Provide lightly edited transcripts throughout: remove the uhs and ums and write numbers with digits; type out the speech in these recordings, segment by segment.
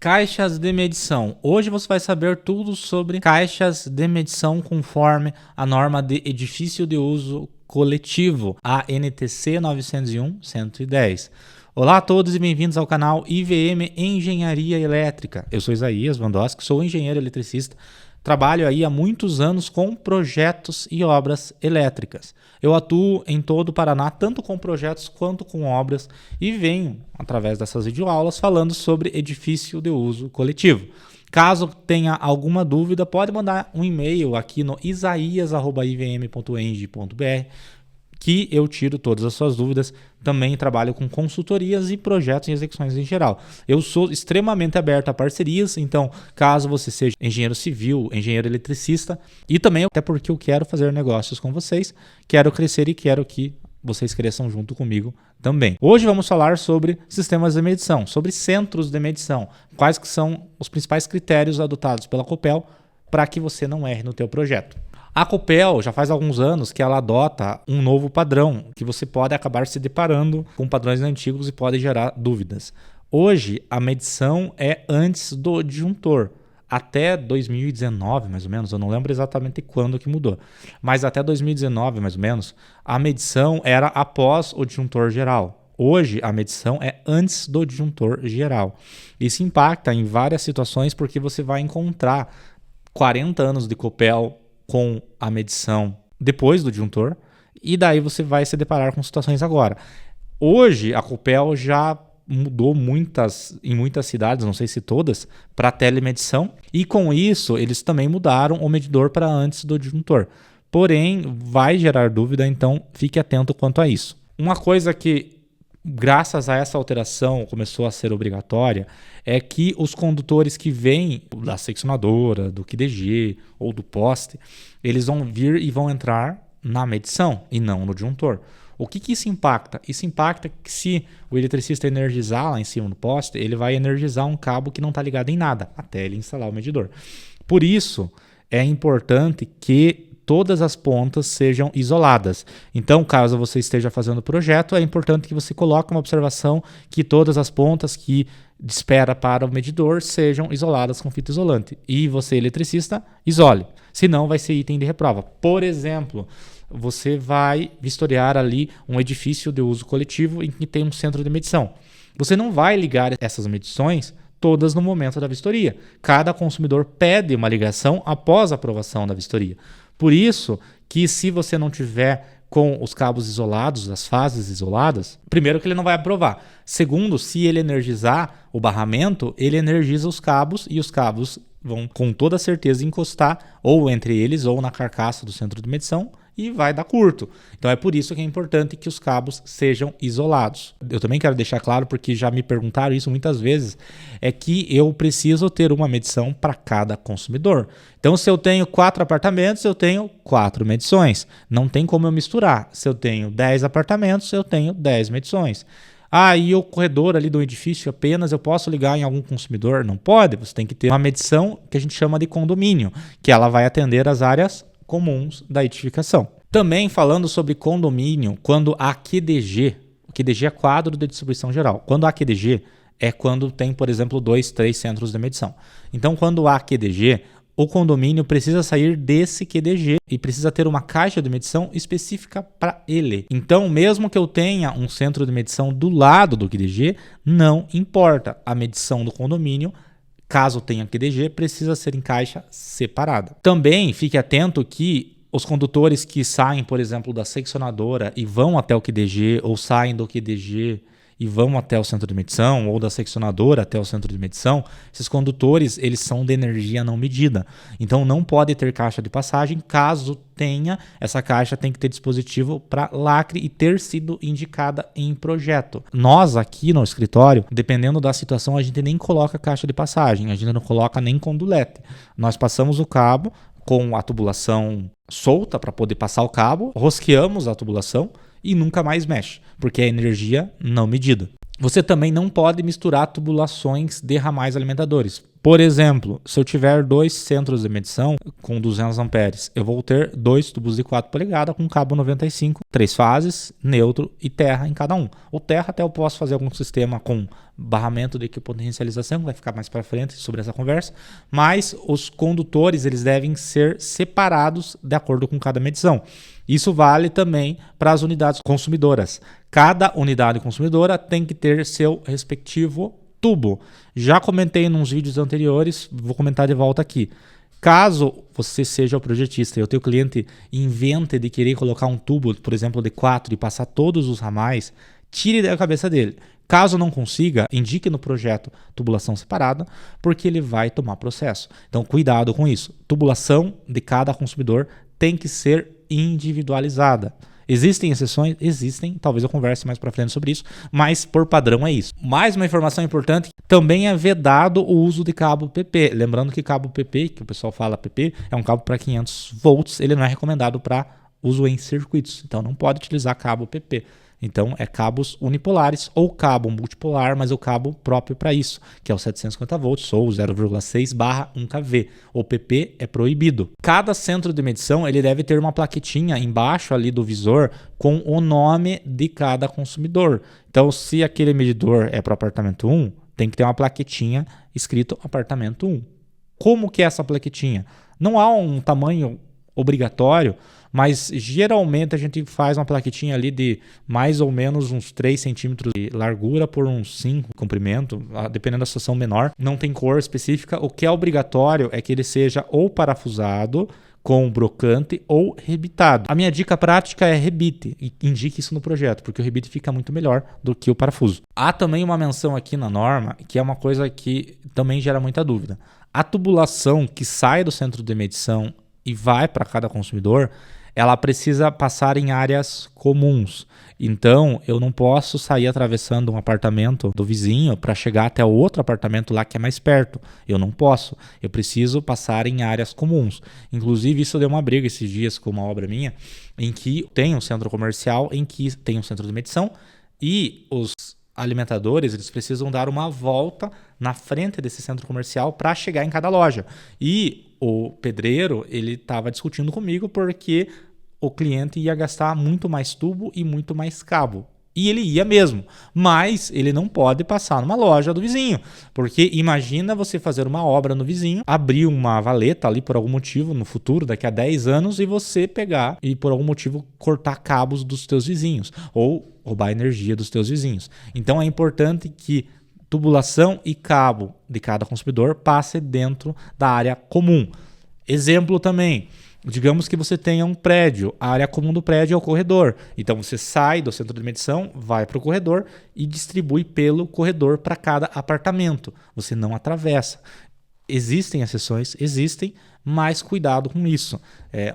Caixas de medição. Hoje você vai saber tudo sobre caixas de medição conforme a norma de edifício de uso coletivo, a NTC 901-110. Olá a todos e bem-vindos ao canal IVM Engenharia Elétrica. Eu sou Isaías Vandowski, sou engenheiro eletricista. Trabalho aí há muitos anos com projetos e obras elétricas. Eu atuo em todo o Paraná, tanto com projetos quanto com obras, e venho, através dessas videoaulas, falando sobre edifício de uso coletivo. Caso tenha alguma dúvida, pode mandar um e-mail aqui no isaias@ivm.eng.br, que eu tiro todas as suas dúvidas. Também trabalho com consultorias e projetos e execuções em geral. Eu sou extremamente aberto a parcerias, então caso você seja engenheiro civil, engenheiro eletricista, e também até porque eu quero fazer negócios com vocês, quero crescer e quero que vocês cresçam junto comigo também. Hoje vamos falar sobre sistemas de medição, sobre centros de medição, quais que são os principais critérios adotados pela Copel para que você não erre no teu projeto. A Copel já faz alguns anos que ela adota um novo padrão, que você pode acabar se deparando com padrões antigos e pode gerar dúvidas. Hoje, a medição é antes do disjuntor. Até 2019, mais ou menos, eu não lembro exatamente quando que mudou, mas até 2019, mais ou menos, a medição era após o disjuntor geral. Hoje, a medição é antes do disjuntor geral. Isso impacta em várias situações porque você vai encontrar 40 anos de Copel com a medição depois do disjuntor, e daí você vai se deparar com situações agora. Hoje, a Copel já mudou em muitas cidades, não sei se todas, para telemedição, e com isso eles também mudaram o medidor para antes do disjuntor. Porém, vai gerar dúvida, então fique atento quanto a isso. Uma coisa que, graças a essa alteração, começou a ser obrigatória, é que os condutores que vêm da seccionadora, do QDG ou do poste, eles vão vir e vão entrar na medição e não no disjuntor. O que isso impacta? Isso impacta que se o eletricista energizar lá em cima do poste, ele vai energizar um cabo que não está ligado em nada, até ele instalar o medidor. Por isso, é importante que todas as pontas sejam isoladas. Então, caso você esteja fazendo o projeto, é importante que você coloque uma observação que todas as pontas que dispara para o medidor sejam isoladas com fita isolante. E você, eletricista, isole. Senão vai ser item de reprova. Por exemplo, você vai vistoriar ali um edifício de uso coletivo em que tem um centro de medição. Você não vai ligar essas medições todas no momento da vistoria. Cada consumidor pede uma ligação após a aprovação da vistoria. Por isso que se você não tiver com os cabos isolados, as fases isoladas, primeiro que ele não vai aprovar. Segundo, se ele energizar o barramento, ele energiza os cabos e os cabos vão com toda certeza encostar ou entre eles ou na carcaça do centro de medição e vai dar curto. Então é por isso que é importante que os cabos sejam isolados. Eu também quero deixar claro, porque já me perguntaram isso muitas vezes, é que eu preciso ter uma medição para cada consumidor. Então se eu tenho 4 apartamentos, eu tenho 4 medições. Não tem como eu misturar. Se eu tenho 10 apartamentos, eu tenho 10 medições. E o corredor ali do edifício apenas eu posso ligar em algum consumidor? Não pode. Você tem que ter uma medição que a gente chama de condomínio, que ela vai atender as áreas comuns da edificação. Também falando sobre condomínio, quando há QDG, o QDG é quadro de distribuição geral. Quando há QDG é quando tem, por exemplo, 2, 3 centros de medição. Então, quando há QDG, o condomínio precisa sair desse QDG e precisa ter uma caixa de medição específica para ele. Então, mesmo que eu tenha um centro de medição do lado do QDG, não importa. A medição do condomínio, caso tenha QDG, precisa ser em caixa separada. Também fique atento que os condutores que saem, por exemplo, da seccionadora e vão até o QDG, ou saem do QDG e vão até o centro de medição, ou da seccionadora até o centro de medição, esses condutores, eles são de energia não medida. Então não pode ter caixa de passagem. Caso tenha, essa caixa tem que ter dispositivo para lacre e ter sido indicada em projeto. Nós aqui no escritório, dependendo da situação, a gente nem coloca caixa de passagem, a gente não coloca nem condulete. Nós passamos o cabo com a tubulação solta para poder passar o cabo, rosqueamos a tubulação e nunca mais mexe, porque é energia não medida. Você também não pode misturar tubulações de ramais alimentadores. Por exemplo, se eu tiver 2 centros de medição com 200 amperes, eu vou ter 2 tubos de 4 polegadas com cabo 95, 3 fases, neutro e terra em cada um. O terra até eu posso fazer algum sistema com barramento de equipotencialização, vai ficar mais para frente sobre essa conversa, mas os condutores eles devem ser separados de acordo com cada medição. Isso vale também para as unidades consumidoras. Cada unidade consumidora tem que ter seu respectivo tubo. Já comentei nos vídeos anteriores, vou comentar de volta aqui. Caso você seja o projetista e o teu cliente invente de querer colocar um tubo, por exemplo, de 4 e passar todos os ramais, tire da cabeça dele. Caso não consiga, indique no projeto tubulação separada, porque ele vai tomar processo. Então, cuidado com isso. Tubulação de cada consumidor tem que ser individualizada. Existem exceções? Existem. Talvez eu converse mais para frente sobre isso, mas por padrão é isso. Mais uma informação importante, também é vedado o uso de cabo PP. Lembrando que cabo PP, que o pessoal fala PP, é um cabo para 500 volts, ele não é recomendado para uso em circuitos. Então não pode utilizar cabo PP. Então é cabos unipolares ou cabo multipolar, mas o cabo próprio para isso, que é o 750 volts ou 0,6/1 kV. O PP é proibido. Cada centro de medição ele deve ter uma plaquetinha embaixo ali do visor com o nome de cada consumidor. Então se aquele medidor é para o apartamento 1, tem que ter uma plaquetinha escrito apartamento 1. Como que é essa plaquetinha? Não há um tamanho obrigatório, mas geralmente a gente faz uma plaquetinha ali de mais ou menos uns 3 centímetros de largura por uns 5 de comprimento, dependendo da situação menor. Não tem cor específica. O que é obrigatório é que ele seja ou parafusado com brocante ou rebitado. A minha dica prática é rebite, e indique isso no projeto, porque o rebite fica muito melhor do que o parafuso. Há também uma menção aqui na norma, que é uma coisa que também gera muita dúvida. A tubulação que sai do centro de medição e vai para cada consumidor, ela precisa passar em áreas comuns. Então, eu não posso sair atravessando um apartamento do vizinho para chegar até o outro apartamento lá que é mais perto. Eu não posso. Eu preciso passar em áreas comuns. Inclusive, isso deu uma briga esses dias com uma obra minha, em que tem um centro comercial, em que tem um centro de medição, e os alimentadores eles precisam dar uma volta na frente desse centro comercial para chegar em cada loja. E o pedreiro ele estava discutindo comigo porque o cliente ia gastar muito mais tubo e muito mais cabo. E ele ia mesmo, mas ele não pode passar numa loja do vizinho, porque imagina você fazer uma obra no vizinho, abrir uma valeta ali por algum motivo no futuro, daqui a 10 anos, e você pegar e por algum motivo cortar cabos dos teus vizinhos ou roubar a energia dos teus vizinhos. Então é importante que tubulação e cabo de cada consumidor passe dentro da área comum. Exemplo também. Digamos que você tenha um prédio, a área comum do prédio é o corredor. Então você sai do centro de medição, vai para o corredor e distribui pelo corredor para cada apartamento. Você não atravessa. Existem exceções, existem, mas cuidado com isso.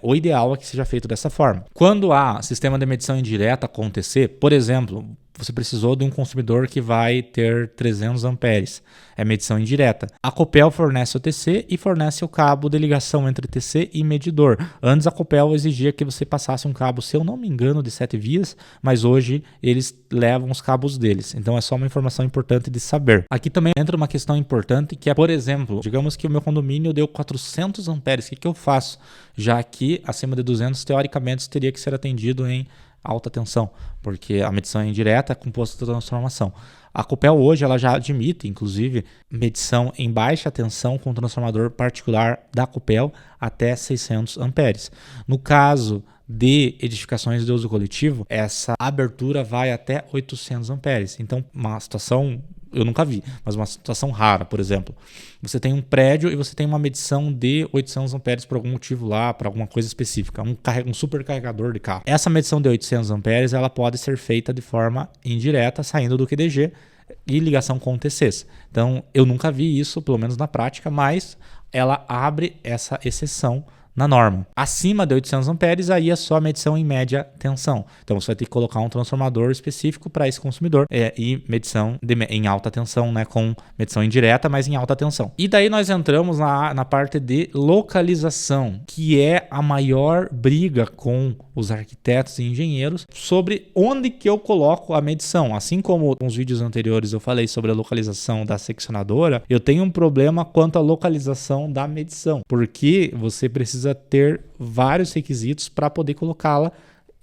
O ideal é que seja feito dessa forma. Quando há sistema de medição indireta acontecer, por exemplo, você precisou de um consumidor que vai ter 300 amperes. É medição indireta. A Copel fornece o TC e fornece o cabo de ligação entre TC e medidor. Antes a Copel exigia que você passasse um cabo, se eu não me engano, de 7 vias, mas hoje eles levam os cabos deles. Então é só uma informação importante de saber. Aqui também entra uma questão importante que é, por exemplo, digamos que o meu condomínio deu 400 amperes. O que eu faço? Já que acima de 200, teoricamente, teria que ser atendido em alta tensão, porque a medição é indireta com posto de transformação. A Copel hoje ela já admite, inclusive, medição em baixa tensão com transformador particular da Copel até 600 amperes. No caso de edificações de uso coletivo, essa abertura vai até 800 amperes. Então, uma situação, eu nunca vi, mas uma situação rara, por exemplo. Você tem um prédio e você tem uma medição de 800 amperes por algum motivo lá, para alguma coisa específica, um supercarregador de carro. Essa medição de 800 amperes ela pode ser feita de forma indireta, saindo do QDG e ligação com TCs. Então, eu nunca vi isso, pelo menos na prática, mas ela abre essa exceção na norma. Acima de 800 amperes, aí é só medição em média tensão. Então você vai ter que colocar um transformador específico para esse consumidor e medição em alta tensão, né, com medição indireta, mas em alta tensão. E daí nós entramos na parte de localização, que é a maior briga com os arquitetos e engenheiros sobre onde que eu coloco a medição. Assim como nos vídeos anteriores eu falei sobre a localização da seccionadora, eu tenho um problema quanto à localização da medição, porque você precisa ter vários requisitos para poder colocá-la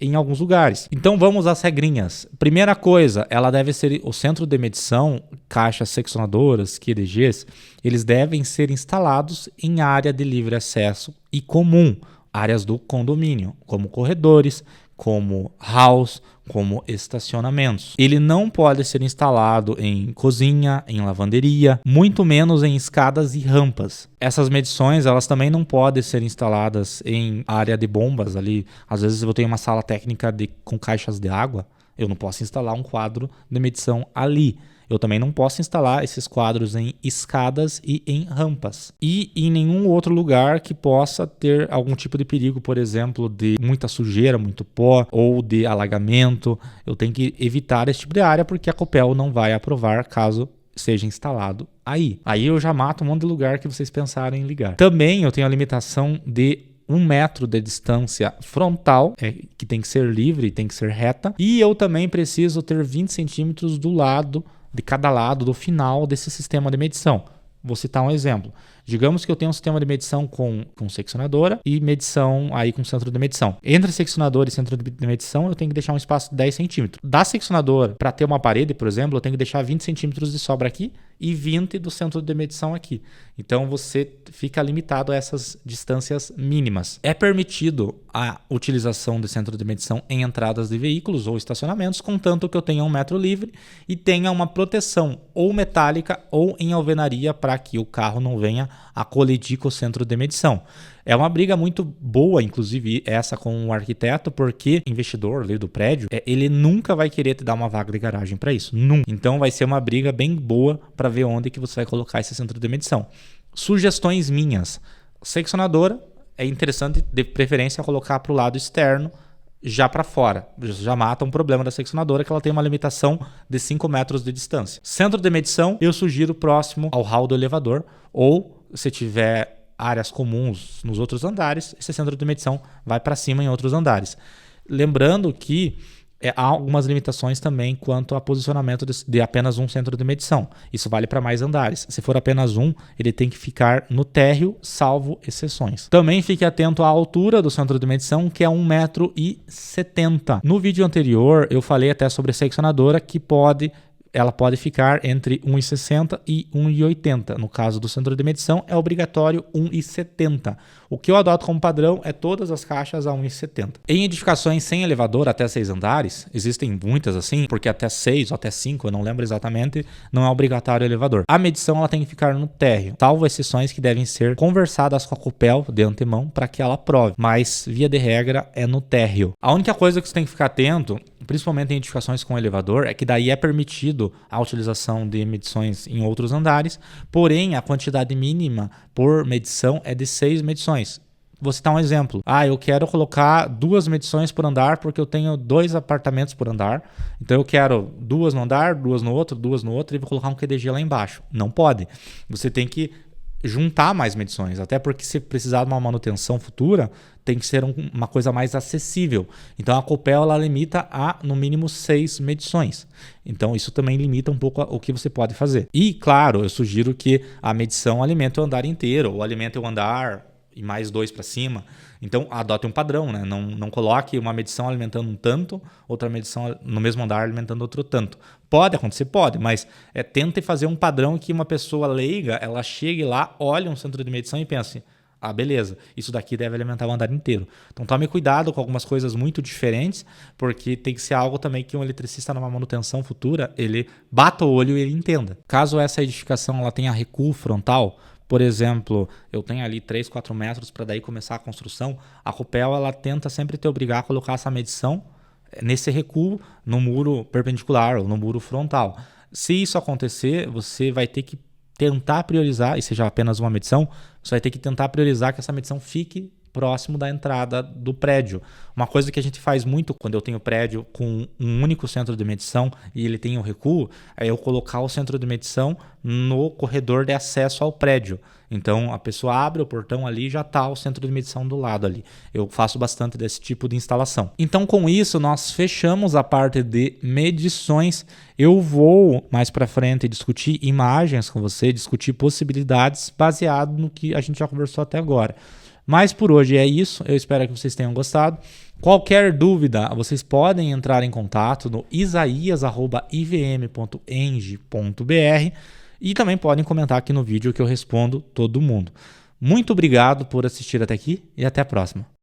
em alguns lugares. Então vamos às regrinhas. Primeira coisa, ela deve ser o centro de medição, caixas seccionadoras, QDGs, eles devem ser instalados em área de livre acesso e comum, áreas do condomínio, como corredores, como halls, como estacionamentos. Ele não pode ser instalado em cozinha, em lavanderia, muito menos em escadas e rampas. Essas medições, elas também não podem ser instaladas em área de bombas ali. Às vezes eu tenho uma sala técnica com caixas de água, eu não posso instalar um quadro de medição ali. Eu também não posso instalar esses quadros em escadas e em rampas. E em nenhum outro lugar que possa ter algum tipo de perigo, por exemplo, de muita sujeira, muito pó ou de alagamento. Eu tenho que evitar esse tipo de área porque a Copel não vai aprovar caso seja instalado aí. Aí eu já mato um monte de lugar que vocês pensarem em ligar. Também eu tenho a limitação de 1 metro de distância frontal, que tem que ser livre, tem que ser reta. E eu também preciso ter 20 centímetros de cada lado do final desse sistema de medição. Vou citar um exemplo. Digamos que eu tenho um sistema de medição com seccionadora e medição aí com centro de medição. Entre seccionadora e centro de medição, eu tenho que deixar um espaço de 10 centímetros. Da seccionadora, para ter uma parede, por exemplo, eu tenho que deixar 20 centímetros de sobra aqui e 20 do centro de medição aqui. Então você fica limitado a essas distâncias mínimas. É permitido a utilização de centro de medição em entradas de veículos ou estacionamentos, contanto que eu tenha 1 metro livre e tenha uma proteção ou metálica ou em alvenaria para que o carro não venha a colidir com o centro de medição. É uma briga muito boa, inclusive essa com o arquiteto, porque o investidor ali do prédio, ele nunca vai querer te dar uma vaga de garagem para isso, nunca. Então vai ser uma briga bem boa para ver onde que você vai colocar esse centro de medição. Sugestões minhas: seccionadora é interessante, de preferência, colocar para o lado externo, já para fora. Já mata um problema da seccionadora, que ela tem uma limitação de 5 metros de distância. Centro de medição, eu sugiro próximo ao hall do elevador, ou se tiver áreas comuns nos outros andares, esse centro de medição vai para cima em outros andares. Lembrando que há algumas limitações também quanto ao posicionamento de apenas um centro de medição. Isso vale para mais andares. Se for apenas um, ele tem que ficar no térreo, salvo exceções. Também fique atento à altura do centro de medição, que é 1,70 m. No vídeo anterior, eu falei até sobre a seccionadora, que ela pode ficar entre 1,60 e 1,80. No caso do centro de medição, é obrigatório 1,70. O que eu adoto como padrão é todas as caixas a 1,70. Em edificações sem elevador até 6 andares, existem muitas assim, porque até 6 ou até 5, eu não lembro exatamente, não é obrigatório elevador. A medição ela tem que ficar no térreo, salvo exceções que devem ser conversadas com a Copel de antemão para que ela aprove, mas via de regra é no térreo. A única coisa que você tem que ficar atento, principalmente em edificações com elevador, é que daí é permitido a utilização de medições em outros andares, porém a quantidade mínima por medição é de 6 medições. Vou citar um exemplo. Eu quero colocar 2 medições por andar porque eu tenho 2 apartamentos por andar. Então eu quero 2 no andar, 2 no outro, 2 no outro e vou colocar um QDG lá embaixo. Não pode. Você tem que juntar mais medições, até porque se precisar de uma manutenção futura, tem que ser uma coisa mais acessível. Então a Copel ela limita a no mínimo 6 medições. Então isso também limita um pouco o que você pode fazer. E claro, eu sugiro que a medição alimente o andar inteiro, ou alimente o andar e mais 2 para cima. Então adote um padrão, né? Não coloque uma medição alimentando um tanto, outra medição no mesmo andar alimentando outro tanto. Pode acontecer? Pode, mas tente fazer um padrão que uma pessoa leiga, ela chegue lá, olhe um centro de medição e pense: beleza, isso daqui deve alimentar o andar inteiro. Então tome cuidado com algumas coisas muito diferentes, porque tem que ser algo também que um eletricista numa manutenção futura, ele bata o olho e ele entenda. Caso essa edificação ela tenha recuo frontal, por exemplo, eu tenho ali 3, 4 metros para daí começar a construção, a Copel ela tenta sempre te obrigar a colocar essa medição nesse recuo no muro perpendicular ou no muro frontal. Se isso acontecer, você vai ter que tentar priorizar, e seja apenas uma medição, você vai ter que tentar priorizar que essa medição fique próximo da entrada do prédio. Uma coisa que a gente faz muito quando eu tenho prédio com um único centro de medição e ele tem um recuo, é eu colocar o centro de medição no corredor de acesso ao prédio. Então a pessoa abre o portão ali e já está o centro de medição do lado ali. Eu faço bastante desse tipo de instalação. Então com isso nós fechamos a parte de medições. Eu vou mais para frente discutir imagens com você, discutir possibilidades baseado no que a gente já conversou até agora. Mas por hoje é isso, eu espero que vocês tenham gostado. Qualquer dúvida, vocês podem entrar em contato no isaias@ivm.eng.br e também podem comentar aqui no vídeo que eu respondo todo mundo. Muito obrigado por assistir até aqui e até a próxima.